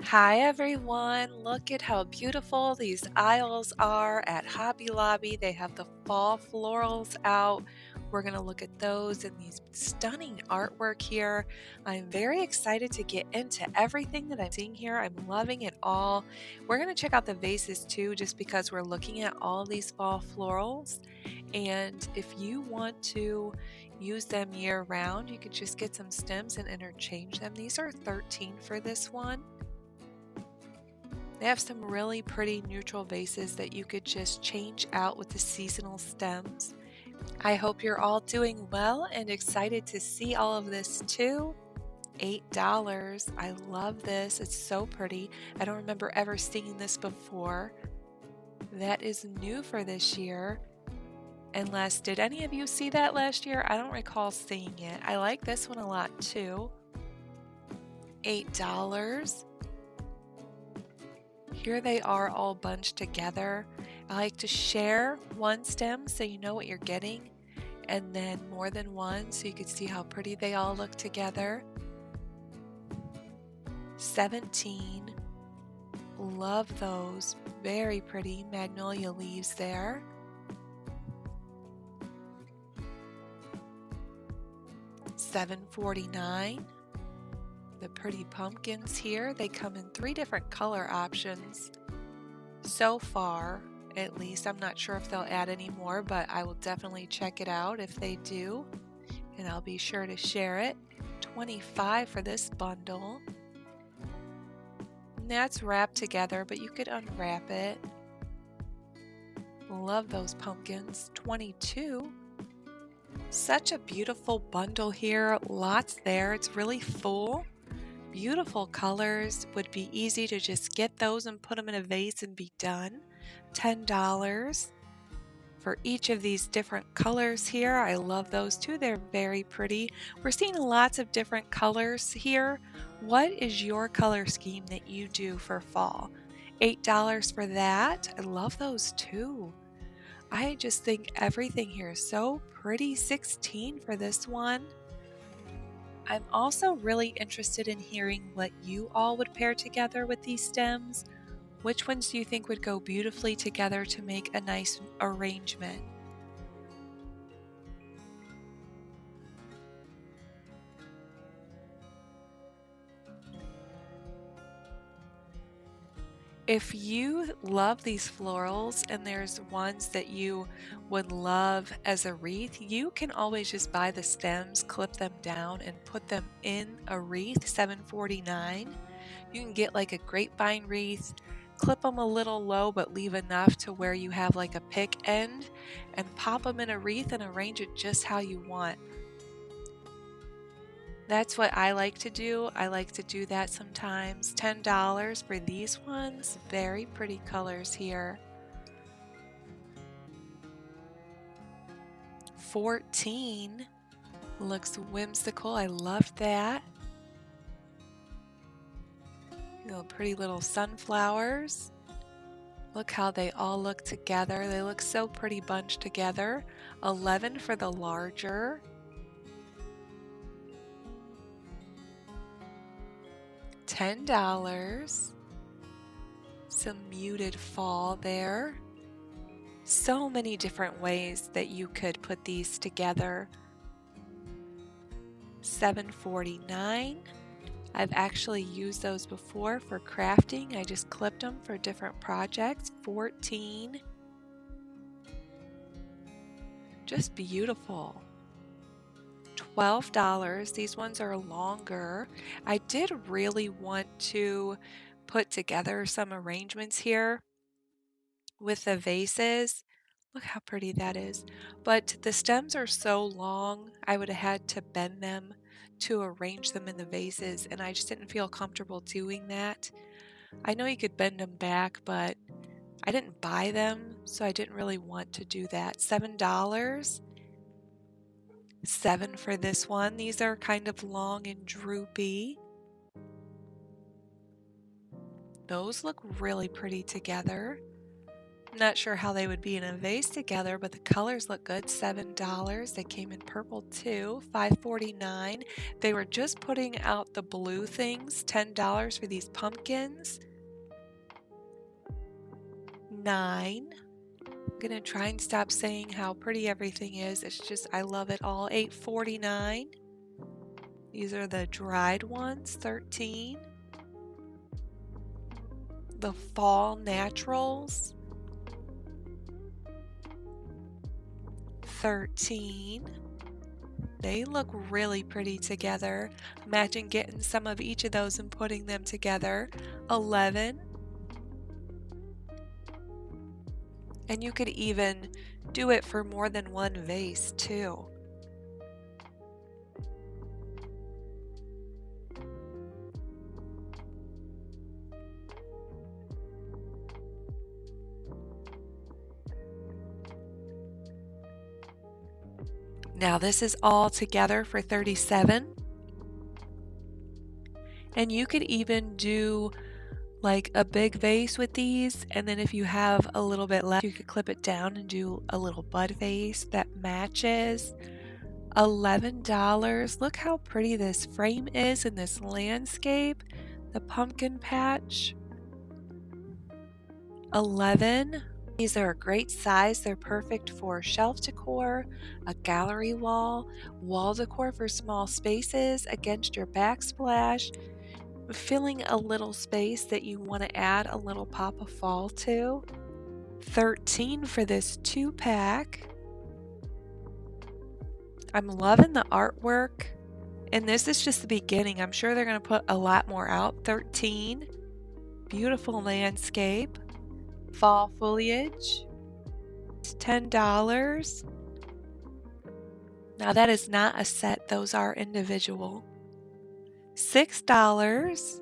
Hi everyone, look at how beautiful these aisles are at Hobby Lobby. They have the fall florals out. We're going to look at those and these stunning artwork here. I'm very excited to get into everything that I'm seeing here. I'm loving it all. We're going to check out the vases too, just because we're looking at all these fall florals. And if you want to use them year round, you could just get some stems and interchange them. These are $13 for this one. They have some really pretty neutral vases that you could just change out with the seasonal stems. I hope you're all doing well and excited to see all of this too. $8. I love this. It's so pretty. I don't remember ever seeing this before. That is new for this year. Unless, did any of you see that last year? I don't recall seeing it. I like this one a lot too. $8. Here they are all bunched together. I like to share one stem so you know what you're getting, and then more than one so you can see how pretty they all look together. 17. Love those. Very pretty magnolia leaves there. $7.49. The pretty pumpkins here, they come in 3 different color options. So far, at least. I'm not sure if they'll add any more, but I will definitely check it out if they do. And I'll be sure to share it. $25 for this bundle. And that's wrapped together, but you could unwrap it. Love those pumpkins. $22. Such a beautiful bundle here. Lots there. It's really full. Beautiful colors. Would be easy to just get those and put them in a vase and be done. $10 for each of these different colors here. I love those too. They're very pretty. We're seeing lots of different colors here. What is your color scheme that you do for fall? $8 for that. I love those too. I just think everything here is so pretty. $16 for this one. I'm also really interested in hearing what you all would pair together with these stems. Which ones do you think would go beautifully together to make a nice arrangement? If you love these florals and there's ones that you would love as a wreath, you can always just buy the stems, clip them down, and put them in a wreath. $7.49. You can get like a grapevine wreath, clip them a little low but leave enough to where you have like a pick end, and pop them in a wreath and arrange it just how you want. That's what I like to do. I like to do that sometimes. $10 for these ones. Very pretty colors here. 14 looks whimsical. I love that. Pretty little sunflowers. Look how they all look together. They look so pretty bunched together. 11 for the larger. $10. Some muted fall there. So many different ways that you could put these together. $7.49. I've actually used those before for crafting. I just clipped them for different projects. $14. Just beautiful. $12. These ones are longer. I did really want to put together some arrangements here with the vases. Look how pretty that is. But the stems are so long, I would have had to bend them to arrange them in the vases, and I just didn't feel comfortable doing that. I know you could bend them back, but I didn't buy them, so I didn't really want to do that. $7. 7 for this one. These are kind of long and droopy. Those look really pretty together. Not sure how they would be in a vase together, but the colors look good. $7. They came in purple too. $5.49. They were just putting out the blue things. $10 for these pumpkins. $9. I'm gonna try and stop saying how pretty everything is. It's just, I love it all. $8.49. These are the dried ones. $13. The fall naturals. $13. They look really pretty together. Imagine getting some of each of those and putting them together. $11. And you could even do it for more than one vase too. Now this is all together for $37. And you could even do like a big vase with these, and then if you have a little bit left, you could clip it down and do a little bud vase that matches. $11. Look how pretty this frame is in this landscape. The pumpkin patch. $11. These are a great size. They're perfect for shelf decor, a gallery wall decor for small spaces against your backsplash, filling a little space that you want to add a little pop of fall to. $13 for this 2-pack. I'm loving the artwork, and this is just the beginning. I'm sure they're going to put a lot more out. $13. Beautiful landscape. Fall foliage. It's $10. Now that is not a set, those are individual. $6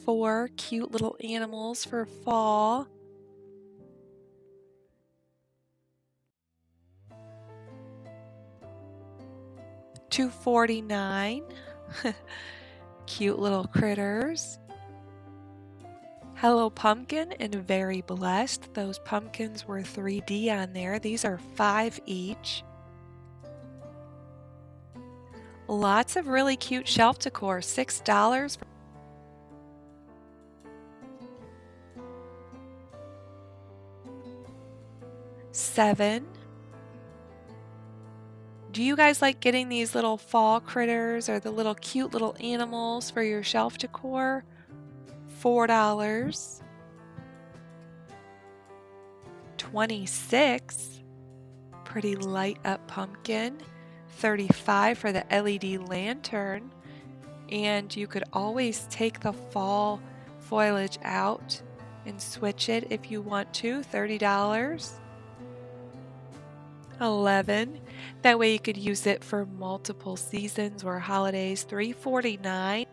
for cute little animals for fall. $2.49. Cute little critters. Hello Pumpkin and Very Blessed. Those pumpkins were 3D on there. These are $5 each. Lots of really cute shelf decor. $6. $7. Do you guys like getting these little fall critters or the little cute little animals for your shelf decor? $4. $26. Pretty light up pumpkin. $35 for the LED lantern. And you could always take the fall foliage out and switch it if you want to. $30. $11. That way you could use it for multiple seasons or holidays. $3.49.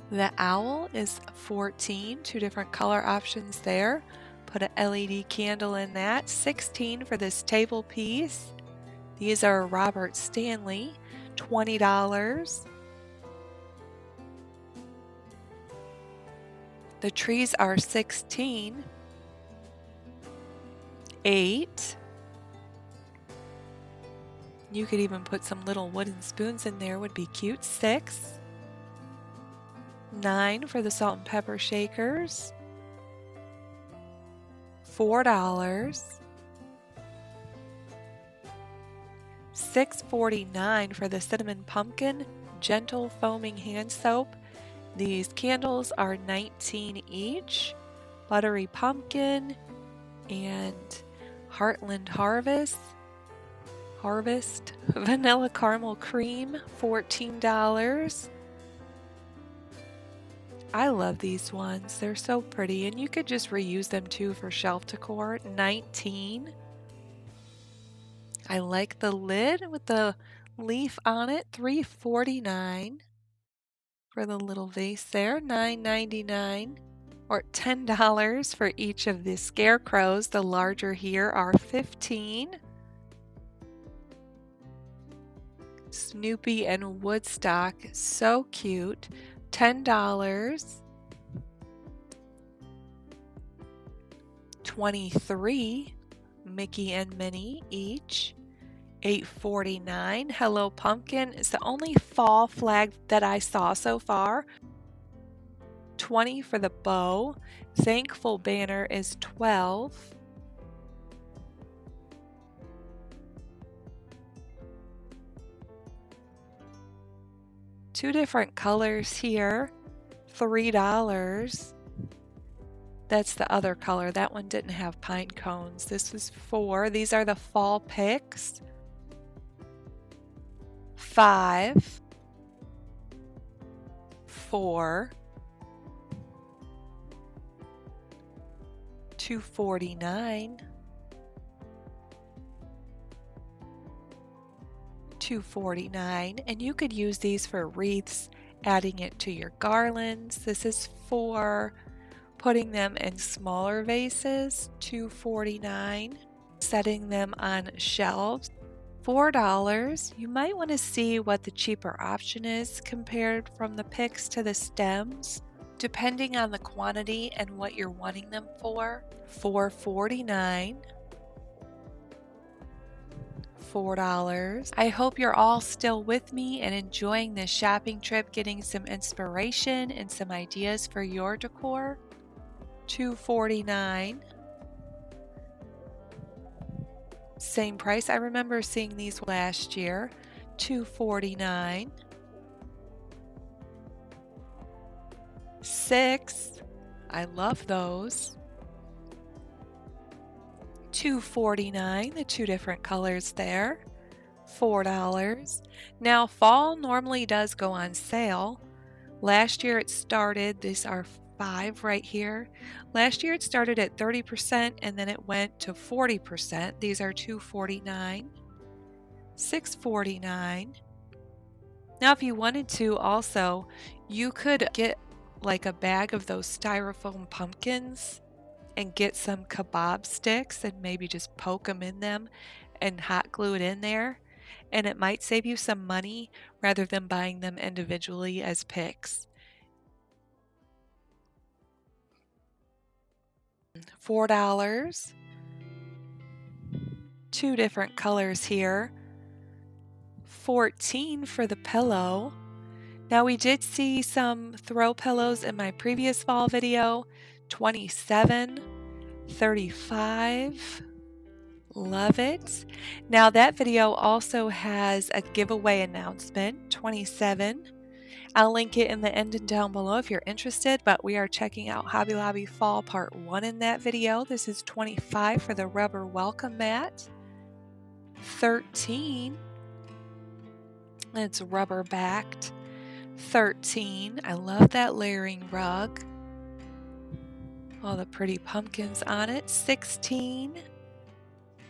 The owl is $14. 2 different color options there. Put an LED candle in that. $16 for this table piece. These are Robert Stanley. $20. The trees are $16. $8. You could even put some little wooden spoons in there, would be cute. $6. $9 for the salt and pepper shakers. $4. $6.49 for the cinnamon pumpkin gentle foaming hand soap. These candles are $19 each. Buttery pumpkin and Heartland Harvest vanilla caramel cream, $14. I love these ones. They're so pretty, and you could just reuse them too for shelf decor. $19. I like the lid with the leaf on it. $3.49 for the little vase there. $9.99 or $10 for each of the scarecrows. The larger here are $15. Snoopy and Woodstock, so cute. $10. $23, Mickey and Minnie each. $8.49. Hello Pumpkin is the only fall flag that I saw so far. $20 for the bow. Thankful banner is $12. Two different colors here. $3. That's the other color. That one didn't have pine cones. This was $4. These are the fall picks. $5, $4, $2.49, $2.49, and you could use these for wreaths, adding it to your garlands. This is for putting them in smaller vases, $2.49, setting them on shelves. $4. You might want to see what the cheaper option is compared from the picks to the stems, depending on the quantity and what you're wanting them for. $4.49. $4. I hope you're all still with me and enjoying this shopping trip, getting some inspiration and some ideas for your decor. $2.49. Same price. I remember seeing these last year. $2.49. $6. I love those. $2.49. The two different colors there. $4. Now fall normally does go on sale. Last year it started, these are 5 right here. Last year it started at 30% and then it went to 40%. These are $2.49, $6.49. Now if you wanted to also, you could get like a bag of those styrofoam pumpkins and get some kebab sticks and maybe just poke them in them and hot glue it in there. And it might save you some money rather than buying them individually as picks. $4. Two different colors here. $14 for the pillow. Now we did see some throw pillows in my previous fall video. $27, $35. Love it. Now that video also has a giveaway announcement. $27. I'll link it in the end and down below if you're interested, but we are checking out Hobby Lobby Fall Part 1 in that video. This is $25 for the rubber welcome mat. $13. It's rubber backed. $13. I love that layering rug. All the pretty pumpkins on it. $16.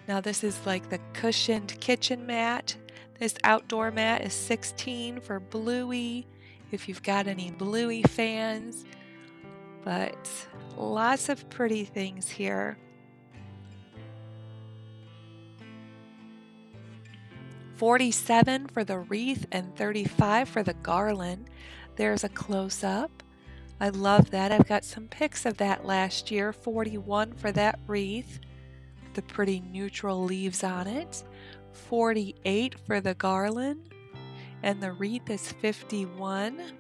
Now this is like the cushioned kitchen mat. This outdoor mat is $16 for Bluey, if you've got any Bluey fans. But lots of pretty things here. $47 for the wreath and $35 for the garland. There's a close-up. I love that. I've got some pics of that last year. $41 for that wreath. The pretty neutral leaves on it. $48 for the garland, and the wreath is $51.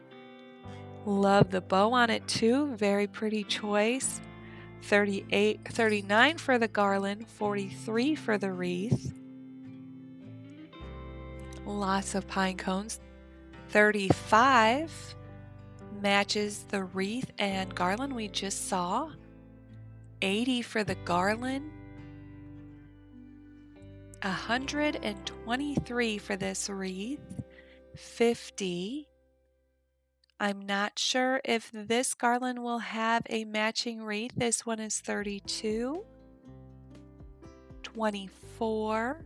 Love the bow on it too, very pretty choice. $39 for the garland, $43 for the wreath. Lots of pine cones. $35 matches the wreath and garland we just saw. $80 for the garland. $123 for this wreath. $50. I'm not sure if this garland will have a matching wreath. This one is $32. $24.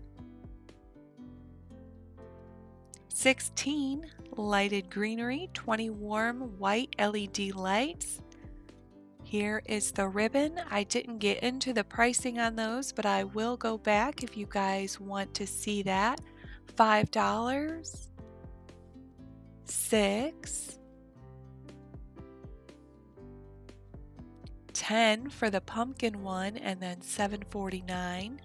$16. Lighted greenery. $20 warm white LED lights. Here is the ribbon. I didn't get into the pricing on those, but I will go back if you guys want to see that. $5. $6. $10 for the pumpkin one and then $7.49.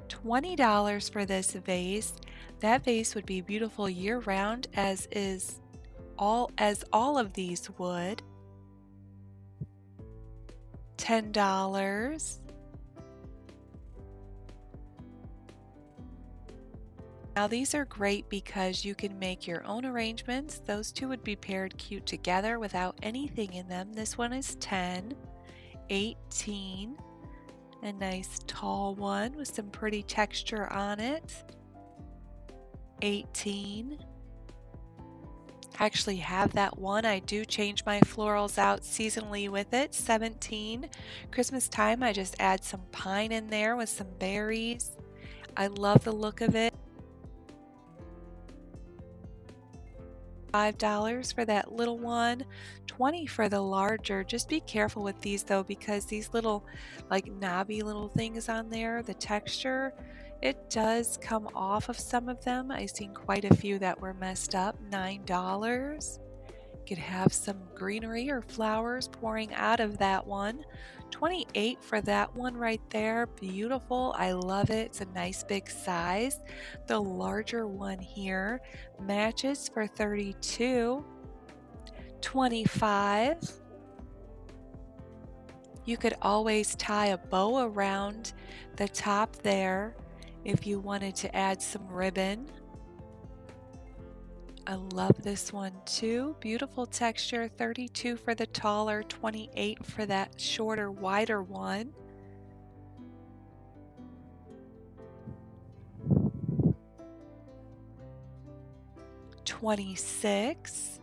$20 for this vase. That vase would be beautiful year round as all of these would. $10. Now these are great because you can make your own arrangements. Those two would be paired cute together without anything in them. This one is 10, 18, a nice tall one with some pretty texture on it. 18. I actually have that one. I do change my florals out seasonally with it. 17. Christmas time, I just add some pine in there with some berries. I love the look of it. $5 for that little one, 20 for the larger. Just be careful with these though, because these little like knobby little things on there, the texture, it does come off of some of them. I've seen quite a few that were messed up. $9. Could have some greenery or flowers pouring out of that one. 28 for that one right there. Beautiful. I love it. It's a nice big size. The larger one here matches for 32. 25. You could always tie a bow around the top there if you wanted to add some ribbon. I love this one too. Beautiful texture. 32 for the taller, 28 for that shorter, wider one. $26.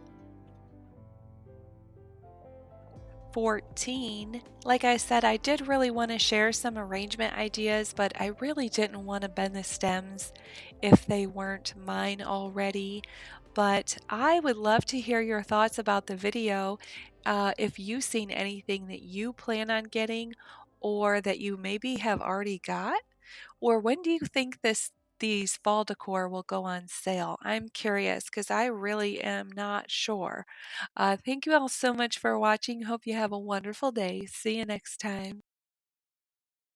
14. Like I said, I did really want to share some arrangement ideas, but I really didn't want to bend the stems if they weren't mine already. But I would love to hear your thoughts about the video. If you've seen anything that you plan on getting or that you maybe have already got, or when do you think these fall decor will go on sale? I'm curious because I really am not sure. Thank you all so much for watching. Hope you have a wonderful day. See you next time.